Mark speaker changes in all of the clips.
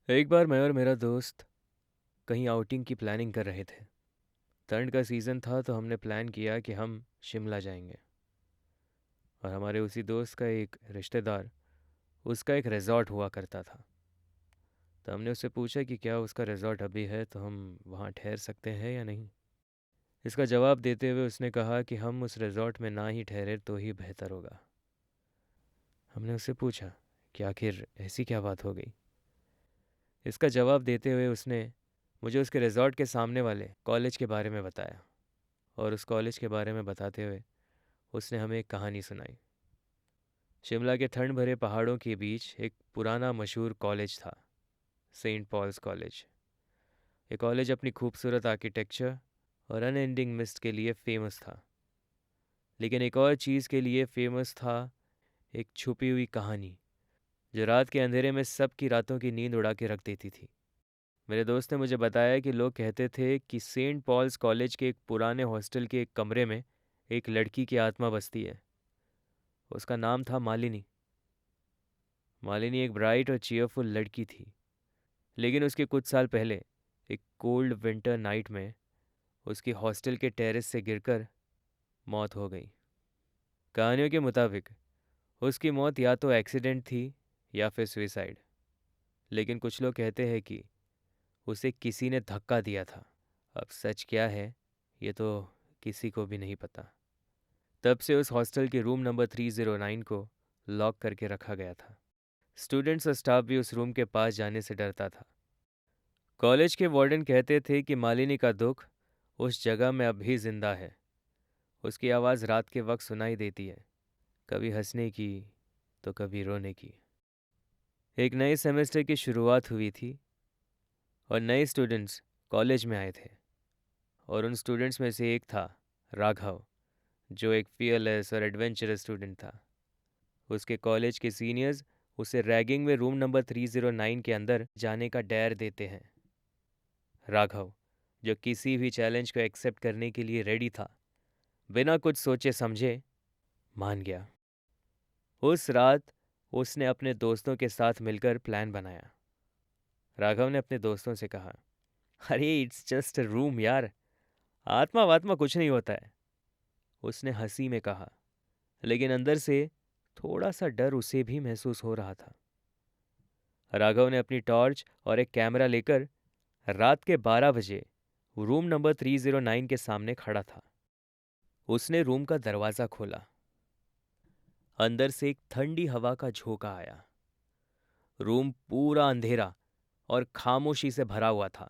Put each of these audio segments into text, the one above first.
Speaker 1: एक बार मैं और मेरा दोस्त कहीं आउटिंग की प्लानिंग कर रहे थे। ठंड का सीज़न था तो हमने प्लान किया कि हम शिमला जाएंगे। और हमारे उसी दोस्त का एक रिश्तेदार, उसका एक रिज़ॉर्ट हुआ करता था। तो हमने उससे पूछा कि क्या उसका रिज़ॉर्ट अभी है तो हम वहाँ ठहर सकते हैं या नहीं। इसका जवाब देते हुए उसने कहा कि हम उस रिज़ॉर्ट में ना ही ठहरे तो ही बेहतर होगा। हमने उससे पूछा कि आखिर ऐसी क्या बात हो गई। इसका जवाब देते हुए उसने मुझे उसके रिज़ॉर्ट के सामने वाले कॉलेज के बारे में बताया। और उस कॉलेज के बारे में बताते हुए उसने हमें एक कहानी सुनाई। शिमला के ठंड भरे पहाड़ों के बीच एक पुराना मशहूर कॉलेज था, सेंट पॉल्स कॉलेज। ये कॉलेज अपनी खूबसूरत आर्किटेक्चर और अनएंडिंग मिस्ट के लिए फेमस था। लेकिन एक और चीज़ के लिए फेमस था, एक छुपी हुई कहानी जो रात के अंधेरे में सबकी रातों की नींद उड़ा के रख देती थी। मेरे दोस्त ने मुझे बताया कि लोग कहते थे कि सेंट पॉल्स कॉलेज के एक पुराने हॉस्टल के एक कमरे में एक लड़की की आत्मा बसती है। उसका नाम था मालिनी। मालिनी एक ब्राइट और चीयरफुल लड़की थी, लेकिन उसके कुछ साल पहले एक कोल्ड विंटर नाइट में उसकी हॉस्टल के टेरेस से गिरकर मौत हो गई। कहानियों के मुताबिक उसकी मौत या तो एक्सीडेंट थी या फिर सुसाइड, लेकिन कुछ लोग कहते हैं कि उसे किसी ने धक्का दिया था। अब सच क्या है ये तो किसी को भी नहीं पता। तब से उस हॉस्टल के रूम नंबर 309 को लॉक करके रखा गया था। स्टूडेंट्स और स्टाफ भी उस रूम के पास जाने से डरता था। कॉलेज के वार्डन कहते थे कि मालिनी का दुख उस जगह में अब भी जिंदा है। उसकी आवाज़ रात के वक्त सुनाई देती है, कभी हंसने की तो कभी रोने की। एक नए सेमेस्टर की शुरुआत हुई थी और नए स्टूडेंट्स कॉलेज में आए थे। और उन स्टूडेंट्स में से एक था राघव, जो एक फियरलेस और एडवेंचरस स्टूडेंट था। उसके कॉलेज के सीनियर्स उसे रैगिंग में रूम नंबर 309 के अंदर जाने का डर देते हैं। राघव, जो किसी भी चैलेंज को एक्सेप्ट करने के लिए रेडी था, बिना कुछ सोचे समझे मान गया। उस रात उसने अपने दोस्तों के साथ मिलकर प्लान बनाया। राघव ने अपने दोस्तों से कहा, अरे इट्स जस्ट अ रूम यार, आत्मा वात्मा कुछ नहीं होता है। उसने हंसी में कहा, लेकिन अंदर से थोड़ा सा डर उसे भी महसूस हो रहा था। राघव ने अपनी टॉर्च और एक कैमरा लेकर रात के 12 बजे रूम नंबर 309 के सामने खड़ा था। उसने रूम का दरवाज़ा खोला। अंदर से एक ठंडी हवा का झोंका आया। रूम पूरा अंधेरा और खामोशी से भरा हुआ था।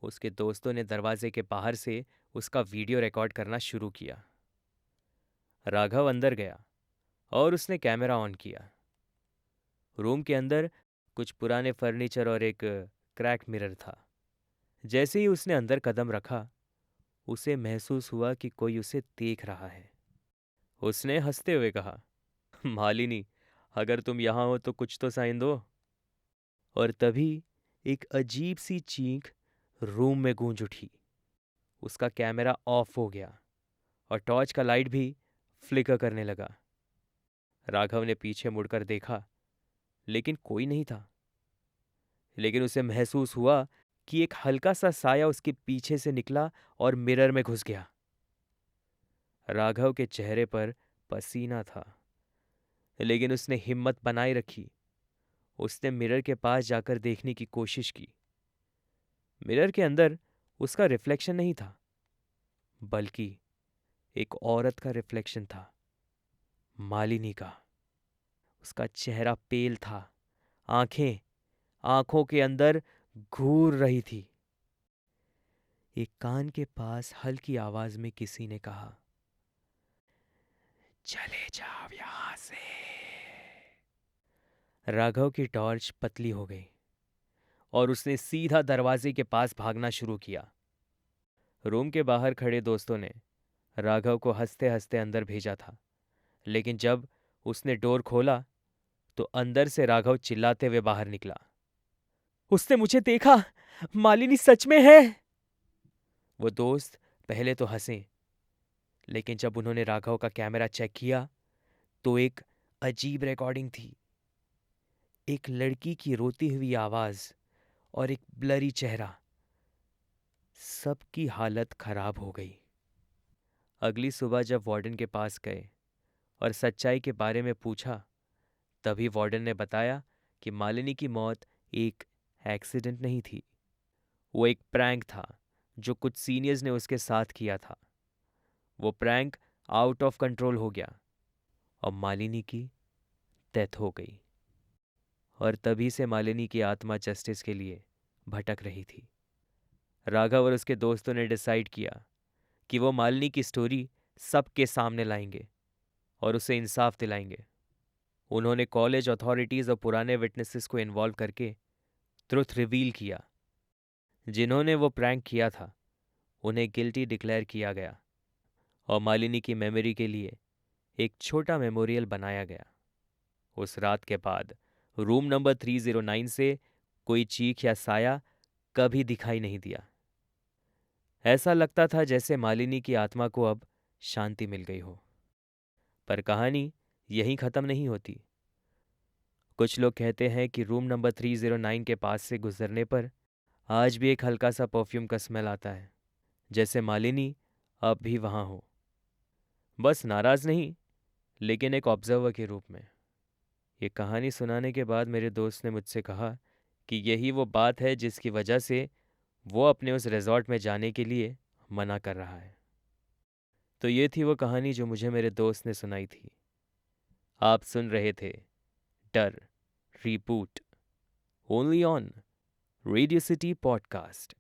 Speaker 1: उसके दोस्तों ने दरवाजे के बाहर से उसका वीडियो रिकॉर्ड करना शुरू किया। राघव अंदर गया और उसने कैमरा ऑन किया। रूम के अंदर कुछ पुराने फर्नीचर और एक क्रैक मिरर था। जैसे ही उसने अंदर कदम रखा, उसे महसूस हुआ कि कोई उसे देख रहा है। उसने हंसते हुए कहा, मालिनी, अगर तुम यहाँ हो तो कुछ तो साइन दो। और तभी एक अजीब सी चीख रूम में गूंज उठी। उसका कैमरा ऑफ हो गया और टॉर्च का लाइट भी फ्लिकर करने लगा। राघव ने पीछे मुड़कर देखा, लेकिन कोई नहीं था। लेकिन उसे महसूस हुआ कि एक हल्का सा साया उसके पीछे से निकला और मिरर में घुस गया। राघव के चेहरे पर पसीना था, लेकिन उसने हिम्मत बनाए रखी। उसने मिरर के पास जाकर देखने की कोशिश की। मिरर के अंदर उसका रिफ्लेक्शन नहीं था, बल्कि एक औरत का रिफ्लेक्शन था, मालिनी का। उसका चेहरा पेल था, आंखें आंखों के अंदर घूर रही थी। एक कान के पास हल्की आवाज में किसी ने कहा, चले जाओ यहां से। राघव की टॉर्च पतली हो गई और उसने सीधा दरवाजे के पास भागना शुरू किया। रूम के बाहर खड़े दोस्तों ने राघव को हंसते हंसते अंदर भेजा था, लेकिन जब उसने डोर खोला तो अंदर से राघव चिल्लाते हुए बाहर निकला, उसने मुझे देखा, मालिनी सच में है। वो दोस्त पहले तो हंसे, लेकिन जब उन्होंने राघव का कैमरा चेक किया तो एक अजीब रिकॉर्डिंग थी। एक लड़की की रोती हुई आवाज़ और एक ब्लरी चेहरा, सबकी हालत खराब हो गई। अगली सुबह जब वार्डन के पास गए और सच्चाई के बारे में पूछा, तभी वार्डन ने बताया कि मालिनी की मौत एक एक्सीडेंट नहीं थी। वो एक प्रैंक था जो कुछ सीनियर्स ने उसके साथ किया था। वो प्रैंक आउट ऑफ कंट्रोल हो गया और मालिनी की डेथ हो गई। और तभी से मालिनी की आत्मा जस्टिस के लिए भटक रही थी। राघव और उसके दोस्तों ने डिसाइड किया कि वो मालिनी की स्टोरी सबके सामने लाएंगे और उसे इंसाफ दिलाएंगे। उन्होंने कॉलेज अथॉरिटीज़ और पुराने विटनेसेस को इन्वॉल्व करके ट्रुथ रिवील किया। जिन्होंने वो प्रैंक किया था उन्हें गिल्टी डिक्लेयर किया गया और मालिनी की मेमोरी के लिए एक छोटा मेमोरियल बनाया गया। उस रात के बाद रूम नंबर 309 से कोई चीख या साया कभी दिखाई नहीं दिया। ऐसा लगता था जैसे मालिनी की आत्मा को अब शांति मिल गई हो। पर कहानी यहीं ख़त्म नहीं होती। कुछ लोग कहते हैं कि रूम नंबर 309 के पास से गुजरने पर आज भी एक हल्का सा परफ्यूम का स्मेल आता है, जैसे मालिनी अब भी वहाँ हो, बस नाराज़ नहीं, लेकिन एक ऑब्जर्वर के रूप में। ये कहानी सुनाने के बाद मेरे दोस्त ने मुझसे कहा कि यही वो बात है जिसकी वजह से वो अपने उस रिजॉर्ट में जाने के लिए मना कर रहा है। तो ये थी वो कहानी जो मुझे मेरे दोस्त ने सुनाई थी। आप सुन रहे थे डर reboot, only on radio city podcast.